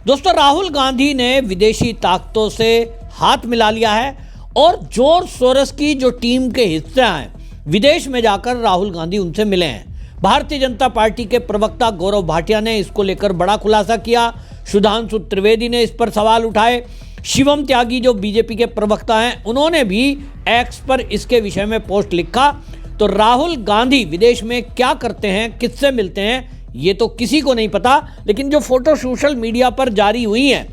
दोस्तों, राहुल गांधी ने विदेशी ताकतों से हाथ मिला लिया है और जॉर्ज सोरोस की जो टीम के हिस्से हैं, विदेश में जाकर राहुल गांधी उनसे मिले हैं। भारतीय जनता पार्टी के प्रवक्ता गौरव भाटिया ने इसको लेकर बड़ा खुलासा किया। सुधांशु त्रिवेदी ने इस पर सवाल उठाए। शिवम त्यागी जो बीजेपी के प्रवक्ता हैं, उन्होंने भी एक्स पर इसके विषय में पोस्ट लिखा। तो राहुल गांधी विदेश में क्या करते हैं, किससे मिलते हैं, ये तो किसी को नहीं पता, लेकिन जो फोटो सोशल मीडिया पर जारी हुई हैं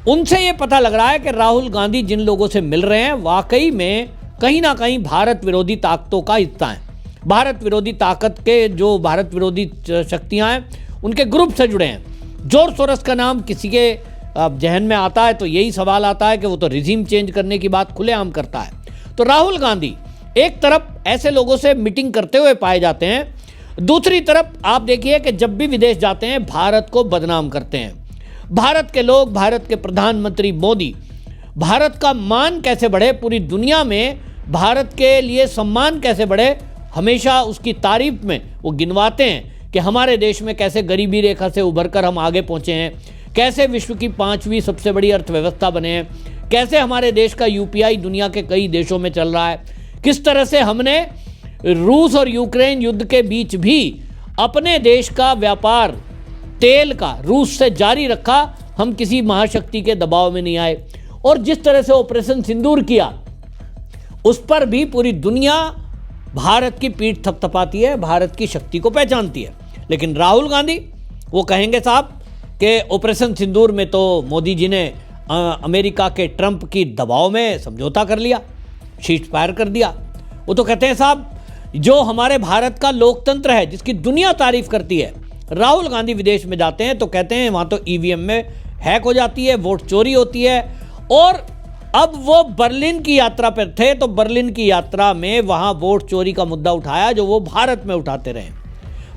उनसे ये पता लग रहा है कि राहुल गांधी जिन लोगों से मिल रहे हैं वाकई में कहीं ना कहीं भारत विरोधी ताकतों का हिस्सा है। भारत विरोधी ताकत के जो भारत विरोधी शक्तियां हैं उनके ग्रुप से जुड़े हैं। जॉर्ज सोरोस का नाम किसी के जहन में आता है तो यही सवाल आता है कि वो तो रिजीम चेंज करने की बात खुलेआम करता है। तो राहुल गांधी एक तरफ ऐसे लोगों से मीटिंग करते हुए पाए जाते हैं, दूसरी तरफ आप देखिए कि जब भी विदेश जाते हैं भारत को बदनाम करते हैं। भारत के लोग, भारत के प्रधानमंत्री मोदी, भारत का मान कैसे बढ़े, पूरी दुनिया में भारत के लिए सम्मान कैसे बढ़े, हमेशा उसकी तारीफ में वो गिनवाते हैं कि हमारे देश में कैसे गरीबी रेखा से उभरकर हम आगे पहुंचे हैं, कैसे विश्व की 5वीं सबसे बड़ी अर्थव्यवस्था बने हैं, कैसे हमारे देश का यूपीआई दुनिया के कई देशों में चल रहा है, किस तरह से हमने रूस और यूक्रेन युद्ध के बीच भी अपने देश का व्यापार तेल का रूस से जारी रखा, हम किसी महाशक्ति के दबाव में नहीं आए, और जिस तरह से ऑपरेशन सिंदूर किया उस पर भी पूरी दुनिया भारत की पीठ थपथपाती है, भारत की शक्ति को पहचानती है। लेकिन राहुल गांधी वो कहेंगे साहब कि ऑपरेशन सिंदूर में तो मोदी जी ने अमेरिका के ट्रंप की दबाव में समझौता कर लिया, शीट फायर कर दिया। वो तो कहते हैं साहब जो हमारे भारत का लोकतंत्र है जिसकी दुनिया तारीफ करती है, राहुल गांधी विदेश में जाते हैं तो कहते हैं वहाँ तो ईवीएम में हैक हो जाती है, वोट चोरी होती है। और अब वो बर्लिन की यात्रा पर थे तो बर्लिन की यात्रा में वहाँ वोट चोरी का मुद्दा उठाया जो वो भारत में उठाते रहे।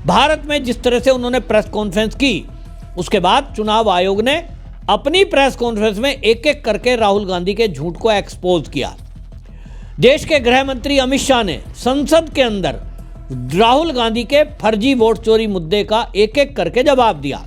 भारत में जिस तरह से उन्होंने प्रेस कॉन्फ्रेंस की, उसके बाद चुनाव आयोग ने अपनी प्रेस कॉन्फ्रेंस में एक एक करके राहुल गांधी के झूठ को एक्सपोज किया। देश के गृह मंत्री अमित शाह ने संसद के अंदर राहुल गांधी के फर्जी वोट चोरी मुद्दे का एक एक करके जवाब दिया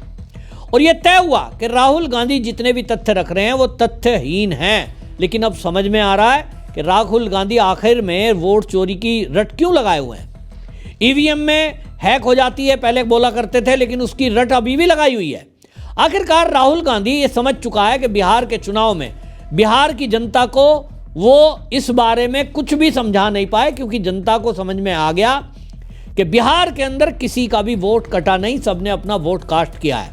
और यह तय हुआ कि राहुल गांधी जितने भी तथ्य रख रहे हैं वो तथ्यहीन हैं। लेकिन अब समझ में आ रहा है कि राहुल गांधी आखिर में वोट चोरी की रट क्यों लगाए हुए हैं। ईवीएम में हैक हो जाती है पहले बोला करते थे, लेकिन उसकी रट अभी भी लगाई हुई है। आखिरकार राहुल गांधी ये समझ चुका है कि बिहार के चुनाव में बिहार की जनता को वो इस बारे में कुछ भी समझा नहीं पाए, क्योंकि जनता को समझ में आ गया कि बिहार के अंदर किसी का भी वोट कटा नहीं, सबने अपना वोट कास्ट किया है।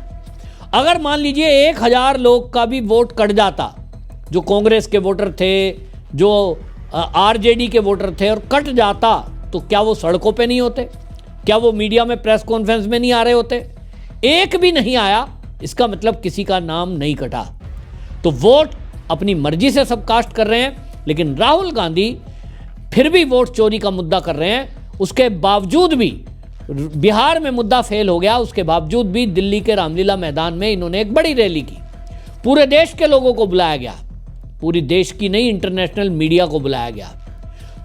अगर मान लीजिए 1000 लोग का भी वोट कट जाता, जो कांग्रेस के वोटर थे, जो आरजेडी के वोटर थे, और कट जाता तो क्या वो सड़कों पे नहीं होते, क्या वो मीडिया में प्रेस कॉन्फ्रेंस में नहीं आ रहे होते? एक भी नहीं आया, इसका मतलब किसी का नाम नहीं कटा। तो वोट अपनी मर्जी से सब कास्ट कर रहे हैं, लेकिन राहुल गांधी फिर भी वोट चोरी का मुद्दा कर रहे हैं। उसके बावजूद भी बिहार में मुद्दा फेल हो गया, उसके बावजूद भी दिल्ली के रामलीला मैदान में इन्होंने एक बड़ी रैली की, पूरे देश के लोगों को बुलाया गया, पूरी देश की नहीं इंटरनेशनल मीडिया को बुलाया गया।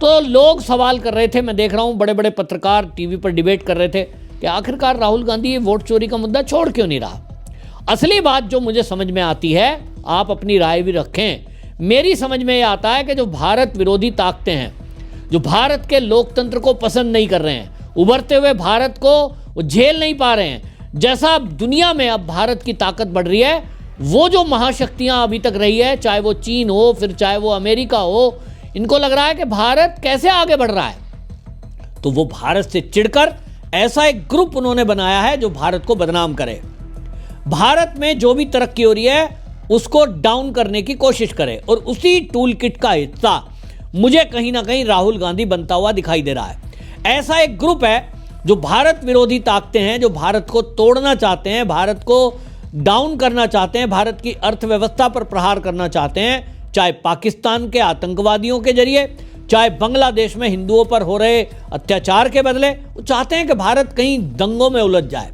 तो लोग सवाल कर रहे थे, मैं देख रहा हूं बड़े बड़े पत्रकार टीवी पर डिबेट कर रहे थे कि आखिरकार राहुल गांधी ये वोट चोरी का मुद्दा छोड़ क्यों नहीं रहा। असली बात जो मुझे समझ में आती है, आप अपनी राय भी रखें, मेरी समझ में ये आता है कि जो भारत विरोधी ताकतें हैं, जो भारत के लोकतंत्र को पसंद नहीं कर रहे हैं, उभरते हुए भारत को वो झेल नहीं पा रहे हैं, जैसा दुनिया में अब भारत की ताकत बढ़ रही है, वो जो महाशक्तियां अभी तक रही है, चाहे वो चीन हो, फिर चाहे वो अमेरिका हो, इनको लग रहा है कि भारत कैसे आगे बढ़ रहा है। तो वो भारत से चिढ़कर ऐसा एक ग्रुप उन्होंने बनाया है जो भारत को बदनाम करे, भारत में जो भी तरक्की हो रही है उसको डाउन करने की कोशिश करे। और उसी टूल किट का हिस्सा मुझे कहीं ना कहीं राहुल गांधी बनता हुआ दिखाई दे रहा है। ऐसा एक ग्रुप है जो भारत विरोधी ताकतें हैं, जो भारत को तोड़ना चाहते हैं, भारत को डाउन करना चाहते हैं, भारत की अर्थव्यवस्था पर प्रहार करना चाहते हैं, चाहे पाकिस्तान के आतंकवादियों के जरिए, चाहे बांग्लादेश में हिंदुओं पर हो रहे अत्याचार के बदले। वो चाहते हैं कि भारत कहीं दंगों में उलझ जाए।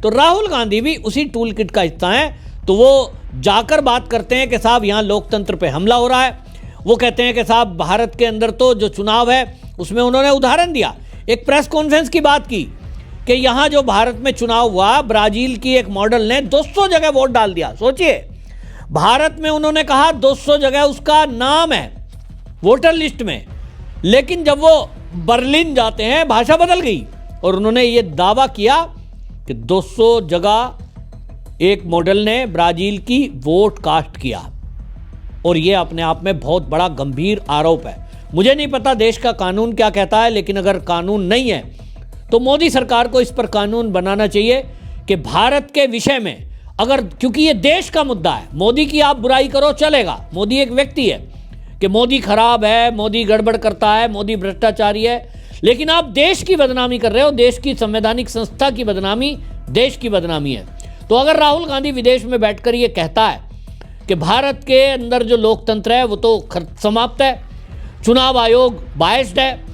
तो राहुल गांधी भी उसी टूल किट का हिस्सा हैं। तो वो जाकर बात करते हैं कि साहब यहाँ लोकतंत्र पे हमला हो रहा है। वो कहते हैं कि साहब भारत के अंदर तो जो चुनाव है उसमें उन्होंने उदाहरण दिया, एक प्रेस कॉन्फ्रेंस की बात की कि यहां जो भारत में चुनाव हुआ, ब्राजील की एक मॉडल ने 200 जगह वोट डाल दिया। सोचिए, भारत में उन्होंने कहा 200 जगह उसका नाम है वोटर लिस्ट में, लेकिन जब वो बर्लिन जाते हैं भाषा बदल गई और उन्होंने ये दावा किया कि 200 जगह एक मॉडल ने ब्राजील की वोट कास्ट किया। और ये अपने आप में बहुत बड़ा गंभीर आरोप है। मुझे नहीं पता देश का कानून क्या कहता है, लेकिन अगर कानून नहीं है तो मोदी सरकार को इस पर कानून बनाना चाहिए कि भारत के विषय में अगर, क्योंकि ये देश का मुद्दा है, मोदी की आप बुराई करो चलेगा, मोदी एक व्यक्ति है कि मोदी खराब है, मोदी गड़बड़ करता है, मोदी भ्रष्टाचारी है, लेकिन आप देश की बदनामी कर रहे हो। देश की संवैधानिक संस्था की बदनामी देश की बदनामी है। तो अगर राहुल गांधी विदेश में बैठकर ये कहता है कि भारत के अंदर जो लोकतंत्र है वो तो समाप्त है, चुनाव आयोग बायस्ड है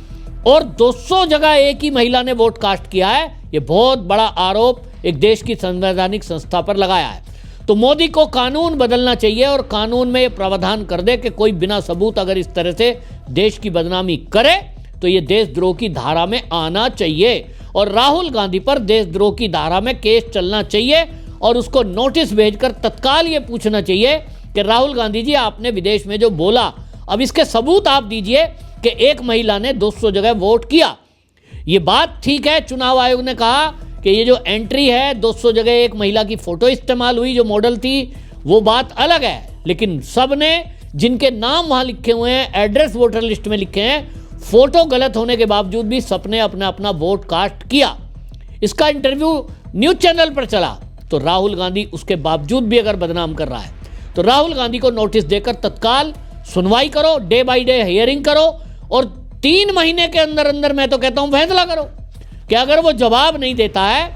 और 200 जगह एक ही महिला ने वोट कास्ट किया है, ये बहुत बड़ा आरोप एक देश की संवैधानिक संस्था पर लगाया है। तो मोदी को कानून बदलना चाहिए और कानून में ये प्रावधान कर दे कि कोई बिना सबूत अगर इस तरह से देश की बदनामी करे तो ये देशद्रोह की धारा में आना चाहिए और राहुल गांधी पर देशद्रोह की धारा में केस चलना चाहिए और उसको नोटिस भेजकर तत्काल ये पूछना चाहिए कि राहुल गांधी जी, आपने विदेश में जो बोला, अब इसके सबूत आप दीजिए कि एक महिला ने 200 जगह वोट किया। ये बात ठीक है, चुनाव आयोग ने कहा कि ये जो एंट्री है 200 जगह एक महिला की फोटो इस्तेमाल हुई जो मॉडल थी, वो बात अलग है, लेकिन सब ने जिनके नाम वहां लिखे हुए हैं, एड्रेस वोटर लिस्ट में लिखे हैं, फोटो गलत होने के बावजूद भी सबने अपना अपना वोट कास्ट किया। इसका इंटरव्यू न्यूज चैनल पर चला। तो राहुल गांधी उसके बावजूद भी अगर बदनाम कर रहा है तो राहुल गांधी को नोटिस देकर तत्काल सुनवाई करो, डे बाय डे हियरिंग करो और 3 महीने के अंदर अंदर मैं तो कहता हूं फैसला करो कि अगर वो जवाब नहीं देता है,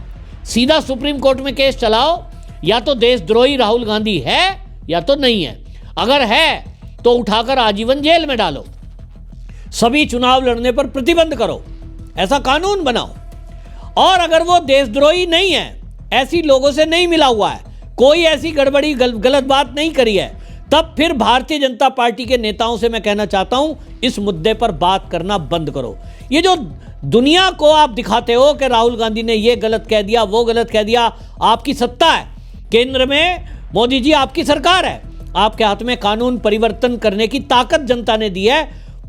सीधा सुप्रीम कोर्ट में केस चलाओ, या तो देशद्रोही राहुल गांधी है या तो नहीं है। अगर है तो उठाकर आजीवन जेल में डालो, सभी चुनाव लड़ने पर प्रतिबंध करो, ऐसा कानून बनाओ। और अगर वो देशद्रोही नहीं है, ऐसी लोगों से नहीं मिला हुआ है, कोई ऐसी गड़बड़ी गलत बात नहीं करी है, तब फिर भारतीय जनता पार्टी के नेताओं से मैं कहना चाहता हूं, इस मुद्दे पर बात करना बंद करो। ये जो दुनिया को आप दिखाते हो कि राहुल गांधी ने ये गलत कह दिया, वो गलत कह दिया, आपकी सत्ता है केंद्र में, मोदी जी आपकी सरकार है, आपके हाथ में कानून परिवर्तन करने की ताकत जनता ने दी है,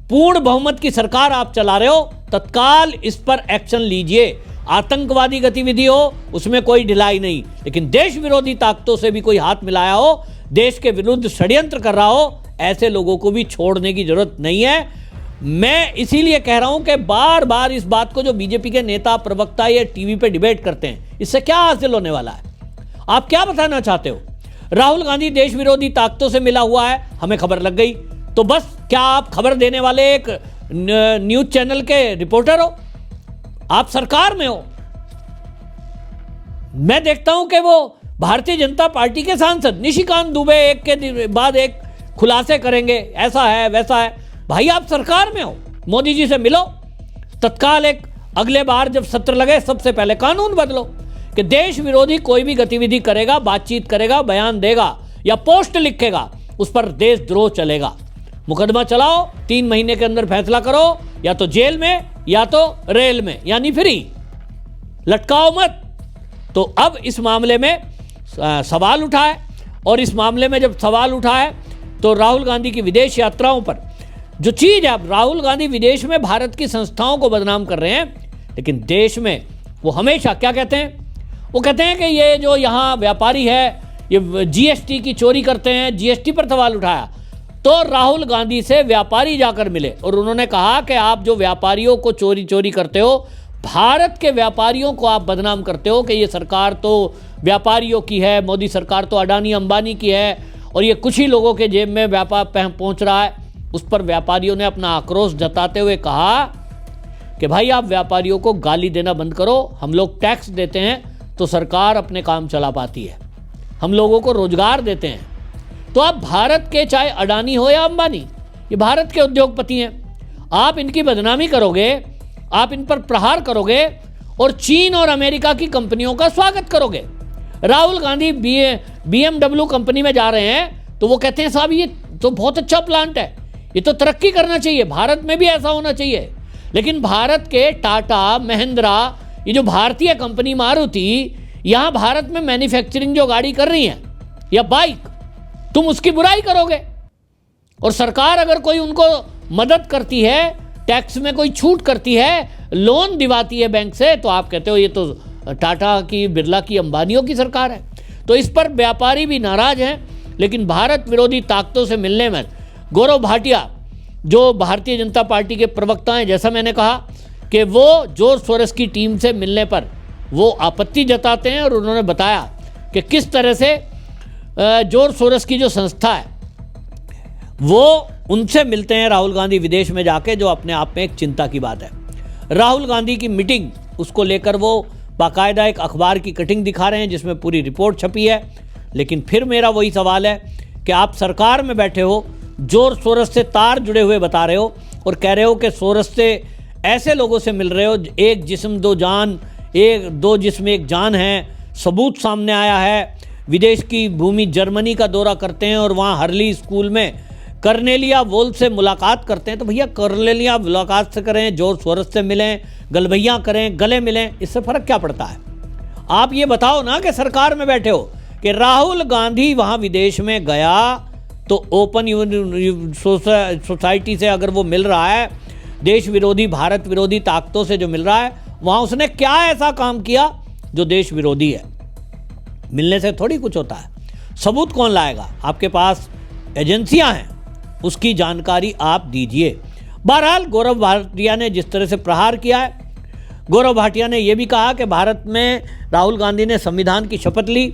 पूर्ण बहुमत की सरकार आप चला रहे हो, तत्काल इस पर एक्शन लीजिए। आतंकवादी गतिविधि हो उसमें कोई ढिलाई नहीं, लेकिन देश विरोधी ताकतों से भी कोई हाथ मिलाया हो, देश के विरुद्ध षड्यंत्र कर रहा हो, ऐसे लोगों को भी छोड़ने की जरूरत नहीं है। मैं इसीलिए कह रहा हूं कि बार बार इस बात को जो बीजेपी के नेता प्रवक्ता ये टीवी पे डिबेट करते हैं, इससे क्या हासिल होने वाला है? आप क्या बताना चाहते हो? राहुल गांधी देश विरोधी ताकतों से मिला हुआ है, हमें खबर लग गई, तो बस क्या आप खबर देने वाले एक न्यूज चैनल के रिपोर्टर हो? आप सरकार में हो। मैं देखता हूं कि वो भारतीय जनता पार्टी के सांसद निशिकांत दुबे एक के बाद एक खुलासे करेंगे, ऐसा है वैसा है। भाई आप सरकार में हो, मोदी जी से मिलो तत्काल। एक अगले बार जब सत्र लगे सबसे पहले कानून बदलो कि देश विरोधी कोई भी गतिविधि करेगा, बातचीत करेगा, बयान देगा या पोस्ट लिखेगा, उस पर देशद्रोह चलेगा। मुकदमा चलाओ, 3 महीने के अंदर फैसला करो, या तो जेल में या तो रेल में, यानी फ्री, लटकाओ मत। तो अब इस मामले में सवाल उठा है, और इस मामले में जब सवाल उठा है तो राहुल गांधी की विदेश यात्राओं पर जो चीज़ है, अब राहुल गांधी विदेश में भारत की संस्थाओं को बदनाम कर रहे हैं, लेकिन देश में वो हमेशा क्या कहते हैं? वो कहते हैं कि ये जो यहाँ व्यापारी है ये जीएसटी की चोरी करते हैं, जीएसटी पर सवाल उठाया। तो राहुल गांधी से व्यापारी जाकर मिले और उन्होंने कहा कि आप जो व्यापारियों को चोरी करते हो, भारत के व्यापारियों को आप बदनाम करते हो कि ये सरकार तो व्यापारियों की है, मोदी सरकार तो अडानी अंबानी की है और ये कुछ ही लोगों के जेब में व्यापार पहुंच रहा है। उस पर व्यापारियों ने अपना आक्रोश जताते हुए कहा कि भाई आप व्यापारियों को गाली देना बंद करो, हम लोग टैक्स देते हैं तो सरकार अपने काम चला पाती है, हम लोगों को रोजगार देते हैं। तो आप भारत के, चाहे अडानी हो या अंबानी, ये भारत के उद्योगपति हैं, आप इनकी बदनामी करोगे, आप इन पर प्रहार करोगे और चीन और अमेरिका की कंपनियों का स्वागत करोगे। राहुल गांधी BMW कंपनी में जा रहे हैं तो वो कहते हैं साहब ये तो बहुत अच्छा प्लांट है, ये तो तरक्की करना चाहिए, भारत में भी ऐसा होना चाहिए। लेकिन भारत के टाटा, महिंद्रा, ये जो भारतीय कंपनी मारुति यहां भारत में मैन्युफैक्चरिंग जो गाड़ी कर रही है या बाइक, तुम उसकी बुराई करोगे। और सरकार अगर कोई उनको मदद करती है, टैक्स में कोई छूट करती है, लोन दिवाती है बैंक से, तो आप कहते हो ये तो टाटा की, बिरला की, अंबानियों की सरकार है। तो इस पर व्यापारी भी नाराज हैं। लेकिन भारत विरोधी ताकतों से मिलने में गौरव भाटिया जो भारतीय जनता पार्टी के प्रवक्ता हैं, जैसा मैंने कहा कि वो जॉर्ज सोरोस की टीम से मिलने पर वो आपत्ति जताते हैं और उन्होंने बताया कि किस तरह से जॉर्ज सोरोस की जो संस्था है वो उनसे मिलते हैं राहुल गांधी विदेश में जाके, जो अपने आप में एक चिंता की बात है। राहुल गांधी की मीटिंग, उसको लेकर वो बाकायदा एक अखबार की कटिंग दिखा रहे हैं जिसमें पूरी रिपोर्ट छपी है। लेकिन फिर मेरा वही सवाल है कि आप सरकार में बैठे हो, जॉर्ज सोरोस से तार जुड़े हुए बता रहे हो और कह रहे हो कि सोरोस से ऐसे लोगों से मिल रहे हो, एक जिस्म दो जान, दो जिस्म एक जान है, सबूत सामने आया है। विदेश की भूमि जर्मनी का दौरा करते हैं और वहाँ हर्ली स्कूल में कर्नेलिया वोल्फ से मुलाकात करते हैं। तो भैया कर्नेलिया मुलाकात से करें, जॉर्ज सोरोस से मिलें, गलभैया करें, गले मिलें, इससे फ़र्क क्या पड़ता है? आप ये बताओ ना कि सरकार में बैठे हो कि राहुल गांधी वहाँ विदेश में गया तो ओपन सोसाइटी से अगर वो मिल रहा है, देश विरोधी, भारत विरोधी ताकतों से जो मिल रहा है, वहाँ उसने क्या ऐसा काम किया जो देश विरोधी है? मिलने से थोड़ी कुछ होता है। सबूत कौन लाएगा? आपके पास एजेंसियां हैं, उसकी जानकारी आप दीजिए। बहरहाल गौरव भाटिया ने जिस तरह से प्रहार किया है, गौरव भाटिया ने यह भी कहा कि भारत में राहुल गांधी ने संविधान की शपथ ली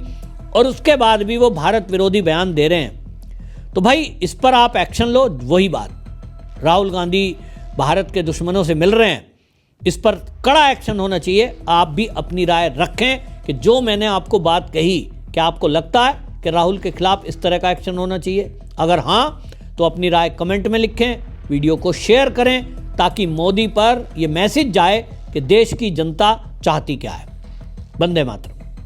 और उसके बाद भी वो भारत विरोधी बयान दे रहे हैं। तो भाई इस पर आप एक्शन लो। वही बात, राहुल गांधी भारत के दुश्मनों से मिल रहे हैं, इस पर कड़ा एक्शन होना चाहिए। आप भी अपनी राय रखें कि जो मैंने आपको बात कही, क्या आपको लगता है कि राहुल के खिलाफ इस तरह का एक्शन होना चाहिए? अगर हाँ, तो अपनी राय कमेंट में लिखें, वीडियो को शेयर करें ताकि मोदी पर यह मैसेज जाए कि देश की जनता चाहती क्या है। वंदे मातरम।